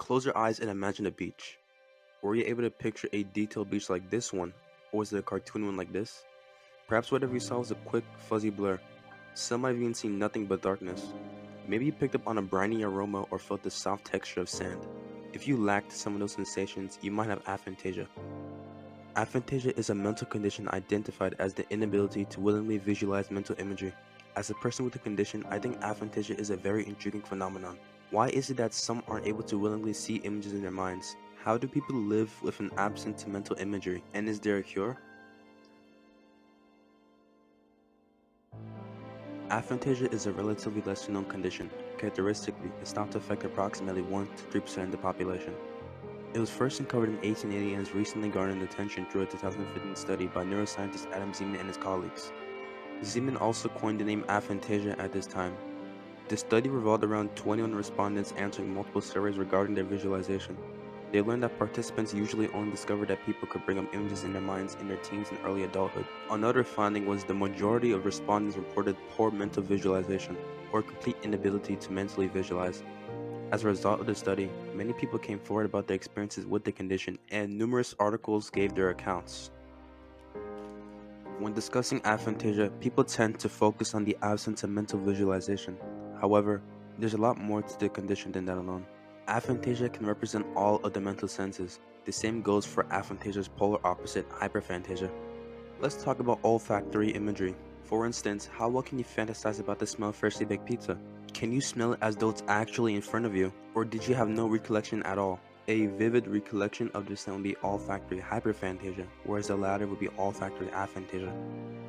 Close your eyes and imagine a beach. Were you able to picture a detailed beach like this one, or was it a cartoon one like this? Perhaps whatever you saw was a quick, fuzzy blur. Some might have even seen nothing but darkness. Maybe you picked up on a briny aroma or felt the soft texture of sand. If you lacked some of those sensations, you might have aphantasia. Aphantasia is a mental condition identified as the inability to willingly visualize mental imagery. As a person with the condition, I think aphantasia is a very intriguing phenomenon. Why is it that some aren't able to willingly see images in their minds? How do people live with an absence to mental imagery, and is there a cure? Aphantasia is a relatively lesser known condition. Characteristically, it's thought to affect approximately 1 to 3% of the population. It was first uncovered in 1880 and has recently garnered attention through a 2015 study by neuroscientist Adam Zeman and his colleagues. Zeman also coined the name aphantasia at this time. The study revolved around 21 respondents answering multiple surveys regarding their visualization. They learned that participants usually only discovered that people could bring up images in their minds in their teens and early adulthood. Another finding was the majority of respondents reported poor mental visualization, or complete inability to mentally visualize. As a result of the study, many people came forward about their experiences with the condition, and numerous articles gave their accounts. When discussing aphantasia, people tend to focus on the absence of mental visualization. However, there's a lot more to the condition than that alone. Aphantasia can represent all of the mental senses. The same goes for aphantasia's polar opposite, hyperphantasia. Let's talk about olfactory imagery. For instance, how well can you fantasize about the smell of freshly baked pizza? Can you smell it as though it's actually in front of you? Or did you have no recollection at all? A vivid recollection of the scent would be olfactory hyperphantasia, whereas the latter would be olfactory aphantasia.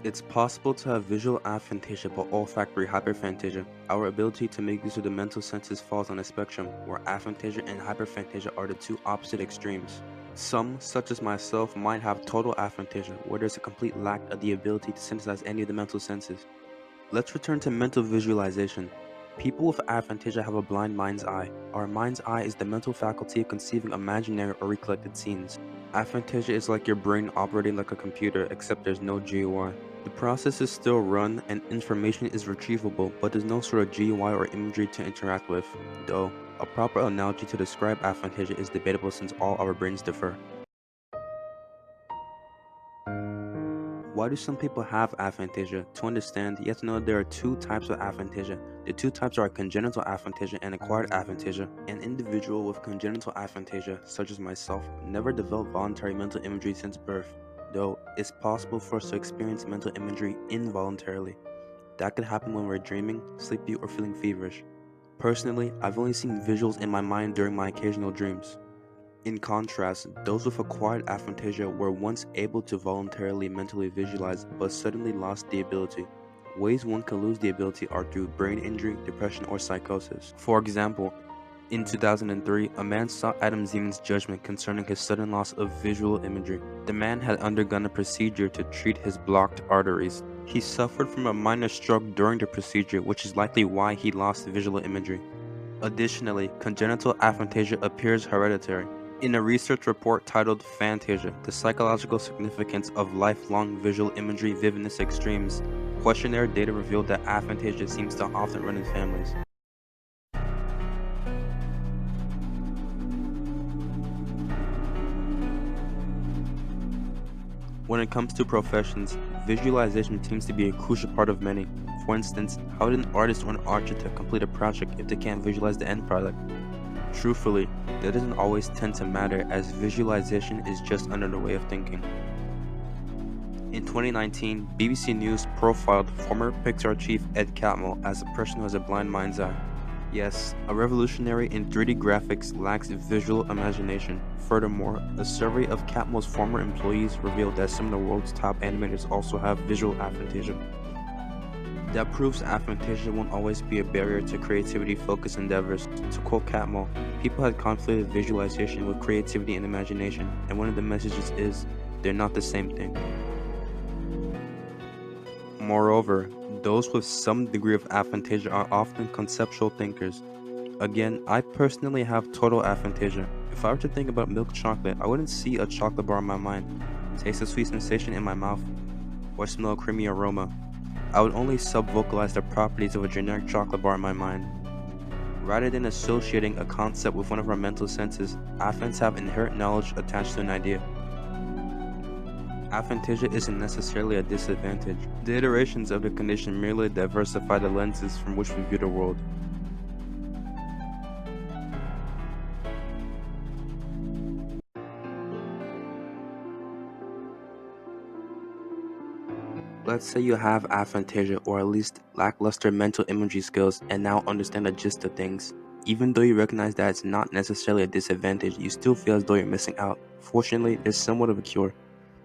It's possible to have visual aphantasia but olfactory hyperphantasia. Our ability to make use of the mental senses falls on a spectrum, where aphantasia and hyperphantasia are the two opposite extremes. Some, such as myself, might have total aphantasia, where there's a complete lack of the ability to synthesize any of the mental senses. Let's return to mental visualization. People with aphantasia have a blind mind's eye. Our mind's eye is the mental faculty of conceiving imaginary or recollected scenes. Aphantasia is like your brain operating like a computer, except there's no GUI. The process is still run and information is retrievable, but there's no sort of GUI or imagery to interact with, though a proper analogy to describe aphantasia is debatable since all our brains differ. Why do some people have aphantasia? To understand, you have to know there are two types of aphantasia. The two types are congenital aphantasia and acquired aphantasia. An individual with congenital aphantasia, such as myself, never developed voluntary mental imagery since birth, though it's possible for us to experience mental imagery involuntarily. That could happen when we're dreaming, sleepy, or feeling feverish. Personally, I've only seen visuals in my mind during my occasional dreams. In contrast, those with acquired aphantasia were once able to voluntarily mentally visualize but suddenly lost the ability. Ways one can lose the ability are through brain injury, depression, or psychosis. For example, in 2003, a man sought Adam Zeman's judgment concerning his sudden loss of visual imagery. The man had undergone a procedure to treat his blocked arteries. He suffered from a minor stroke during the procedure, which is likely why he lost visual imagery. Additionally, congenital aphantasia appears hereditary. In a research report titled Phantasia, the psychological significance of lifelong visual imagery vividness extremes, questionnaire data revealed that aphantasia seems to often run in families. When it comes to professions, visualization seems to be a crucial part of many. For instance, how would an artist or an architect complete a project if they can't visualize the end product? Truthfully, that doesn't always tend to matter, as visualization is just another way of thinking. In 2019, BBC News profiled former Pixar chief Ed Catmull as a person who has a blind mind's eye. Yes, a revolutionary in 3D graphics lacks visual imagination. Furthermore, a survey of Catmull's former employees revealed that some of the world's top animators also have visual aphantasia. That proves aphantasia won't always be a barrier to creativity-focused endeavors. To quote Catmull, people had conflated visualization with creativity and imagination, and one of the messages is, they're not the same thing. Moreover, those with some degree of aphantasia are often conceptual thinkers. Again, I personally have total aphantasia. If I were to think about milk chocolate, I wouldn't see a chocolate bar in my mind, taste a sweet sensation in my mouth, or smell a creamy aroma. I would only sub-vocalize the properties of a generic chocolate bar in my mind. Rather than associating a concept with one of our mental senses, affants have inherent knowledge attached to an idea. Aphantasia isn't necessarily a disadvantage. The iterations of the condition merely diversify the lenses from which we view the world. Let's say you have aphantasia, or at least lackluster mental imagery skills, and now understand the gist of things. Even though you recognize that it's not necessarily a disadvantage, you still feel as though you're missing out. Fortunately, there's somewhat of a cure.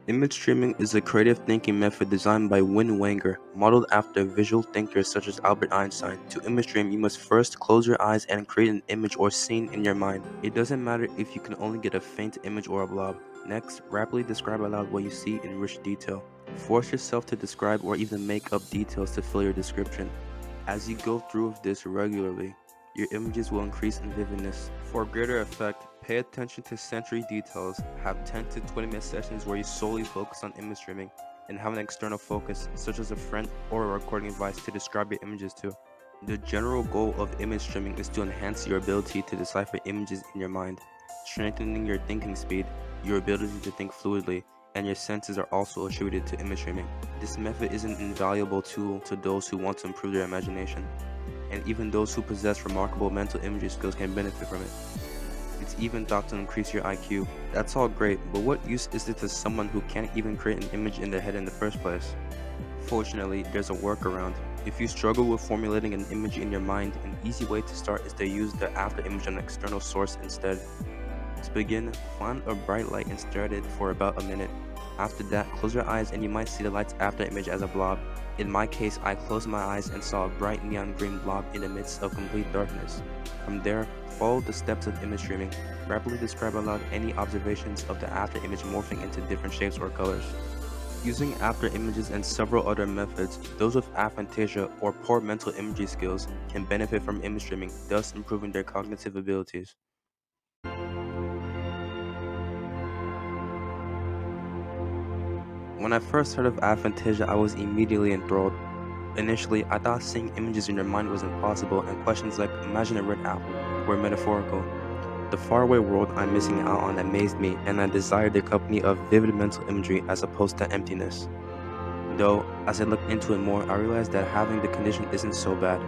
Image streaming is a creative thinking method designed by Win Wenger, modeled after visual thinkers such as Albert Einstein. To image stream, you must first close your eyes and create an image or scene in your mind. It doesn't matter if you can only get a faint image or a blob. Next, rapidly describe aloud what you see in rich detail. Force yourself to describe or even make up details to fill your description. As you go through this regularly, your images will increase in vividness. For greater effect, pay attention to sensory details. Have 10 to 20 minute sessions where you solely focus on image streaming and have an external focus, such as a friend or a recording device to describe your images to. The general goal of image streaming is to enhance your ability to decipher images in your mind, strengthening your thinking speed, your ability to think fluidly, and your senses are also attributed to image streaming. This method is an invaluable tool to those who want to improve their imagination, and even those who possess remarkable mental imagery skills can benefit from it. It's even thought to increase your IQ. That's all great, but what use is it to someone who can't even create an image in their head in the first place? Fortunately, there's a workaround. If you struggle with formulating an image in your mind, an easy way to start is to use the after image on an external source instead. To begin, find a bright light and stare at it for about a minute. After that, close your eyes and you might see the light's after image as a blob. In my case, I closed my eyes and saw a bright neon green blob in the midst of complete darkness. From there, follow the steps of image streaming. Rapidly describe aloud any observations of the after image morphing into different shapes or colors. Using after images and several other methods, those with aphantasia or poor mental imagery skills can benefit from image streaming, thus improving their cognitive abilities. When I first heard of aphantasia, I was immediately enthralled. Initially, I thought seeing images in your mind was impossible, and questions like "imagine a red apple" were metaphorical. The faraway world I'm missing out on amazed me, and I desired the company of vivid mental imagery as opposed to emptiness. Though, as I looked into it more, I realized that having the condition isn't so bad.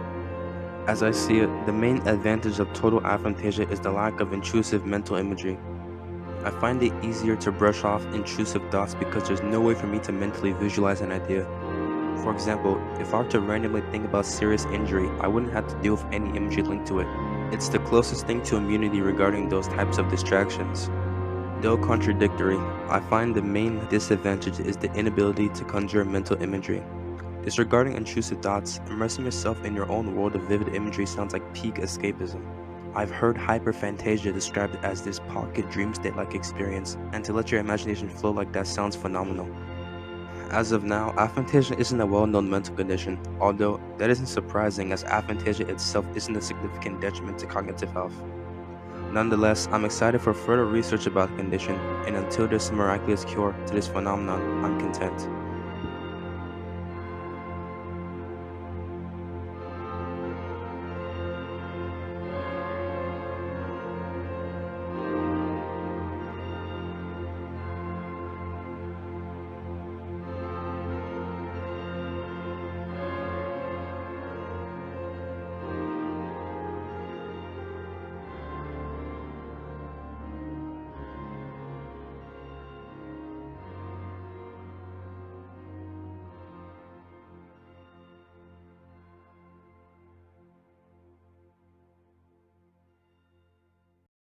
As I see it, the main advantage of total aphantasia is the lack of intrusive mental imagery. I find it easier to brush off intrusive thoughts because there's no way for me to mentally visualize an idea. For example, if I were to randomly think about serious injury, I wouldn't have to deal with any imagery linked to it. It's the closest thing to immunity regarding those types of distractions. Though contradictory, I find the main disadvantage is the inability to conjure mental imagery. Disregarding intrusive thoughts, immersing yourself in your own world of vivid imagery sounds like peak escapism. I've heard hyperphantasia described as this pocket dream state-like experience, and to let your imagination flow like that sounds phenomenal. As of now, aphantasia isn't a well-known mental condition, although that isn't surprising as aphantasia itself isn't a significant detriment to cognitive health. Nonetheless, I'm excited for further research about the condition, and until there's a miraculous cure to this phenomenon, I'm content.